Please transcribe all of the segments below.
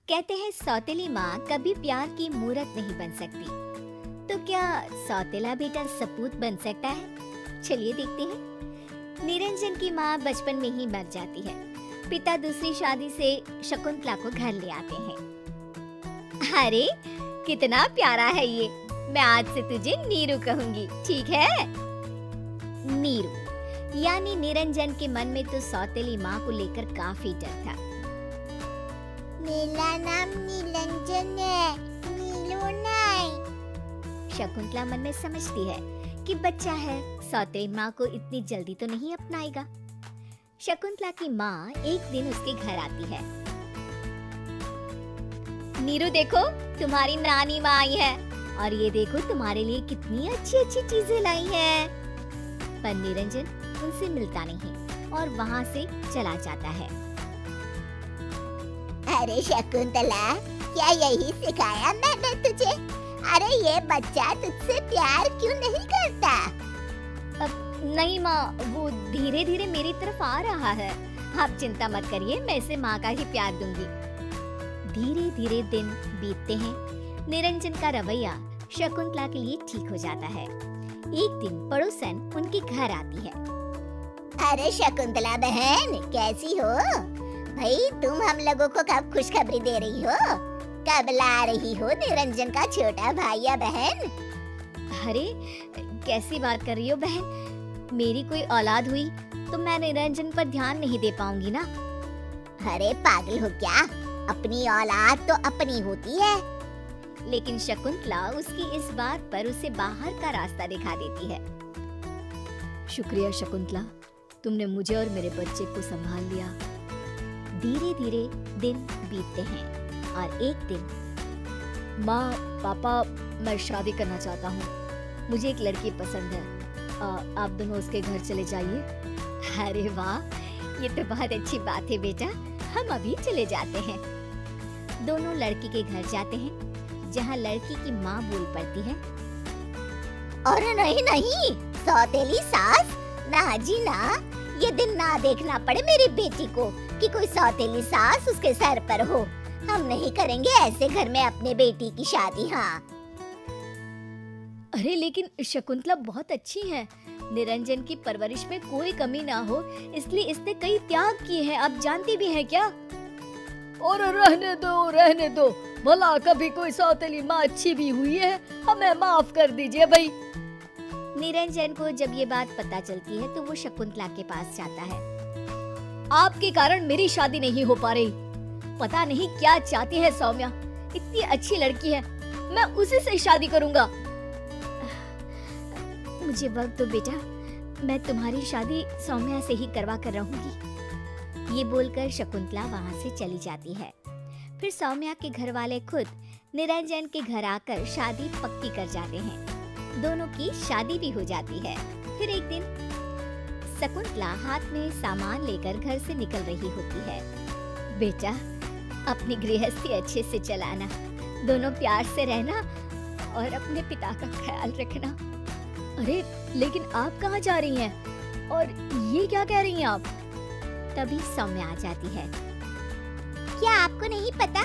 कहते हैं सौतेली माँ कभी प्यार की मूरत नहीं बन सकती, तो क्या सौतेला बेटा सपूत बन सकता है? चलिए देखते हैं। निरंजन की माँ बचपन में ही मर जाती है। पिता दूसरी शादी से शकुंतला को घर ले आते हैं। अरे कितना प्यारा है ये, मैं आज से तुझे नीरू कहूंगी, ठीक है? नीरू यानी निरंजन के मन में तो सौतेली माँ को लेकर काफी डर था। मेरा नाम निरंजन है, नीलू नहीं। शकुंतला मन में समझती है कि बच्चा है, सौतेली माँ को इतनी जल्दी तो नहीं अपनाएगा। शकुंतला की माँ एक दिन उसके घर आती है। नीरू देखो, तुम्हारी नानी माँ आई है और ये देखो तुम्हारे लिए कितनी अच्छी अच्छी चीजें लाई है। पर निरंजन उनसे मिलता नहीं और वहाँ से चला जाता है। अरे शकुंतला, क्या यही सिखाया मैंने तुझे? अरे ये बच्चा तुझसे प्यार क्यों नहीं करता? नहीं माँ, वो धीरे धीरे मेरी तरफ आ रहा है। आप चिंता मत करिए, मैं इसे माँ का ही प्यार दूंगी। धीरे धीरे दिन बीतते हैं। निरंजन का रवैया शकुंतला के लिए ठीक हो जाता है। एक दिन पड़ोसन उनके घर आती है। अरे शकुंतला बहन, कैसी हो? भाई तुम हम लोगों को कब खुशखबरी दे रही हो? कब ला रही हो निरंजन का छोटा भाई या बहन? अरे कैसी बात कर रही हो बहन, मेरी कोई औलाद हुई तो मैं निरंजन पर ध्यान नहीं दे पाऊंगी ना। अरे पागल हो क्या? अपनी औलाद तो अपनी होती है। लेकिन शकुंतला उसकी इस बात पर उसे बाहर का रास्ता दिखा देती है। शुक्रिया शकुंतला, तुमने मुझे और मेरे बच्चे को संभाल लिया। धीरे धीरे दिन बीतते हैं और एक दिन माँ, पापा, मैं शादी करना चाहता हूँ। मुझे एक लड़की पसंद है। आप दोनों उसके घर चले जाइए। अरे वाह, ये तो बहुत अच्छी बात है बेटा, हम अभी चले जाते हैं। दोनों लड़की के घर जाते हैं, जहाँ लड़की की माँ बोल पड़ती है। अरे नहीं नहीं, सौतेली सास, ना जी ना, ये दिन ना देखना पड़े मेरी बेटी को कि कोई सौतेली सास उसके सर पर हो। हम नहीं करेंगे ऐसे घर में अपने बेटी की शादी। हाँ। अरे लेकिन शकुंतला बहुत अच्छी है, निरंजन की परवरिश में कोई कमी ना हो, इसलिए इसने कई त्याग किए हैं, आप जानती भी हैं क्या? और रहने दो, भला कभी कोई सौतेली माँ अच्छी भी हुई है? हमें माफ कर दीजिए भाई। निरंजन को जब ये बात पता चलती है तो वो शकुंतला के पास जाता है। आपके कारण मेरी शादी नहीं हो पा रही। पता नहीं क्या चाहती है सौम्या, इतनी अच्छी लड़की है, मैं उसी से शादी करूंगा। मुझे वक्त दो बेटा, मैं तुम्हारी शादी सौम्या से ही करवा कर रहूंगी। ये बोलकर शकुंतला वहाँ से चली जाती है। फिर सौम्या के घर वाले खुद निरंजन के घर आकर शादी पक्की कर जाते हैं। दोनों की शादी भी हो जाती है। फिर एक दिन शकुंतला हाथ में सामान लेकर घर से निकल रही होती है। बेटा, अपनी गृहस्थी अच्छे से चलाना, दोनों प्यार से रहना और अपने पिता का ख्याल रखना। अरे लेकिन आप कहाँ जा रही हैं? और ये क्या कह रही हैं आप? तभी सौम्या आ जाती है। क्या आपको नहीं पता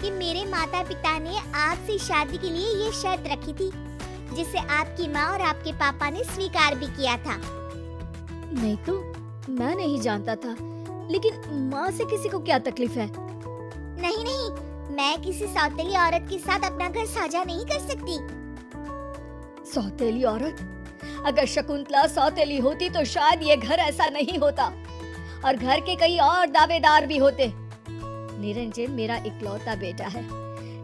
कि मेरे माता पिता ने आपसे शादी के लिए ये शर्त रखी थी, जिसे आपकी माँ और आपके पापा ने स्वीकार भी किया था? नहीं तो मैं नहीं जानता था, लेकिन माँ से किसी को क्या तकलीफ है? नहीं नहीं, मैं किसी सौतेली औरत के साथ अपना घर साझा नहीं कर सकती। सौतेली औरत? अगर शकुंतला सौतेली होती तो शायद ये घर ऐसा नहीं होता और घर के कई और दावेदार भी होते। निरंजन मेरा इकलौता बेटा है,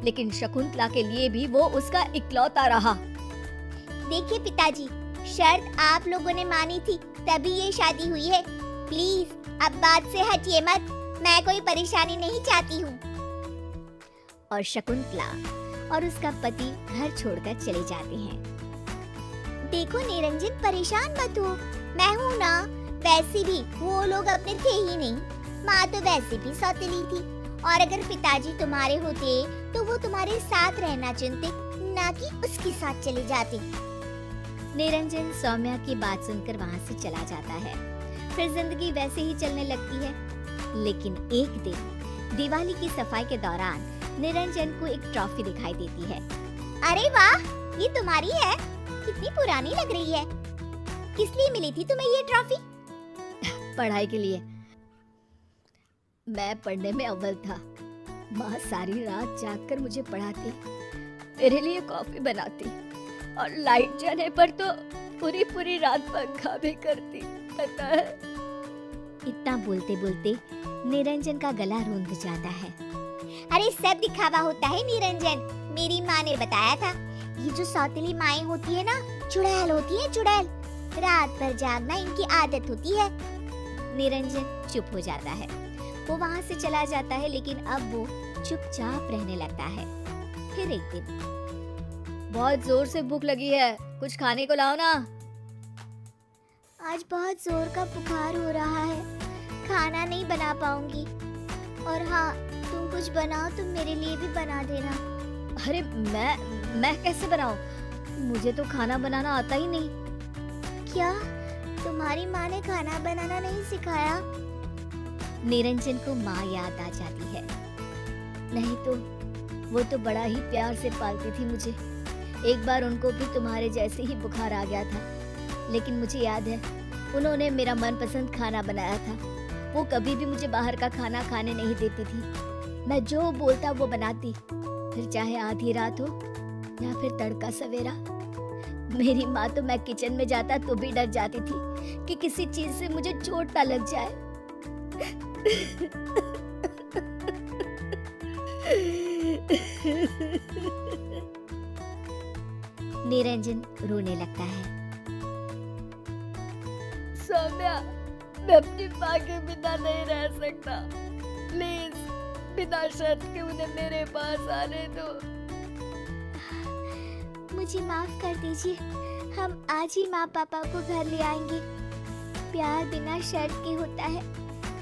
लेकिन शकुंतला के लिए भी वो उसका इकलौता रहा। देखिए पिताजी, शर्त आप लोगों ने मानी थी, तभी ये शादी हुई है। प्लीज अब बात से हटिए मत, मैं कोई परेशानी नहीं चाहती हूँ। और शकुंतला और उसका पति घर छोड़कर चले जाते हैं। देखो निरंजन, परेशान मत हो, मैं हूँ ना। वैसे भी वो लोग अपने थे ही नहीं, माँ तो वैसे भी सौतेली थी, और अगर पिताजी तुम्हारे होते तो वो तुम्हारे साथ रहना चुनते, ना कि उसके साथ चले जाते। निरंजन सौम्या की बात सुनकर वहाँ से चला जाता है। फिर जिंदगी वैसे ही चलने लगती है। लेकिन एक दिन दिवाली की सफाई के दौरान निरंजन को एक ट्रॉफी दिखाई देती है। अरे वाह, ये तुम्हारी है? कितनी पुरानी लग रही है। किस लिए मिली थी तुम्हें ये ट्रॉफी? पढ़ाई के लिए। मैं पढ़ने में अव्वल था। माँ सारी रात जागकर मुझे पढ़ाती, मेरे लिए कॉफी बनाती और लाइट जाने पर तो पूरी पूरी रात पंखा भी करती, पता है। इतना बोलते बोलते निरंजन का गला रूंध जाता है। अरे सब दिखावा होता है निरंजन। मेरी माँ ने बताया था, ये जो सौतेली माएं होती है ना, चुड़ैल होती है, चुड़ैल। रात भर जागना इनकी आदत होती है। निरंजन चुप हो जाता है। वो वहाँ से चला जाता है, लेकिन अब वो चुपचाप रहने लगता है। फिर एक दिन, बहुत जोर से भूख लगी है, कुछ खाने को लाओ ना। आज बहुत जोर का बुखार हो रहा है, खाना नहीं बना पाऊंगी। और हाँ, तुम कुछ बनाओ तो मेरे लिए भी बना देना। अरे मैं कैसे बनाऊं? मुझे तो खाना बनाना आता ही नहीं। क्या तुम्हारी माँ ने खाना बनाना नहीं सिखाया? निरंजन को माँ याद आ जाती है। नहीं तो वो तो बड़ा ही प्यार से पालती थी मुझे। एक बार उनको भी तुम्हारे जैसे ही बुखार आ गया था, लेकिन मुझे याद है उन्होंने मेरा मनपसंद खाना बनाया था। वो कभी भी मुझे बाहर का खाना खाने नहीं देती थी। मैं जो बोलता वो बनाती, फिर चाहे आधी रात हो या फिर तड़का सवेरा। मेरी माँ तो मैं किचन में जाता तो भी डर जाती थी कि किसी चीज से मुझे चोट ना लग जाए। निरंजन रोने लगता है। सौम्या, मैं अपनी माँ के बिना नहीं रह सकता। प्लीज बिना शर्त के उन्हें मेरे पास आने दो। मुझे माफ कर दीजिए, हम आज ही माँ पापा को घर ले आएंगे। प्यार बिना शर्त के होता है,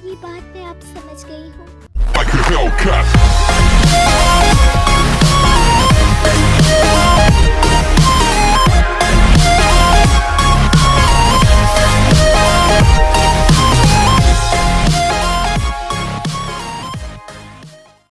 ये बात मैं अब समझ गई हूँ।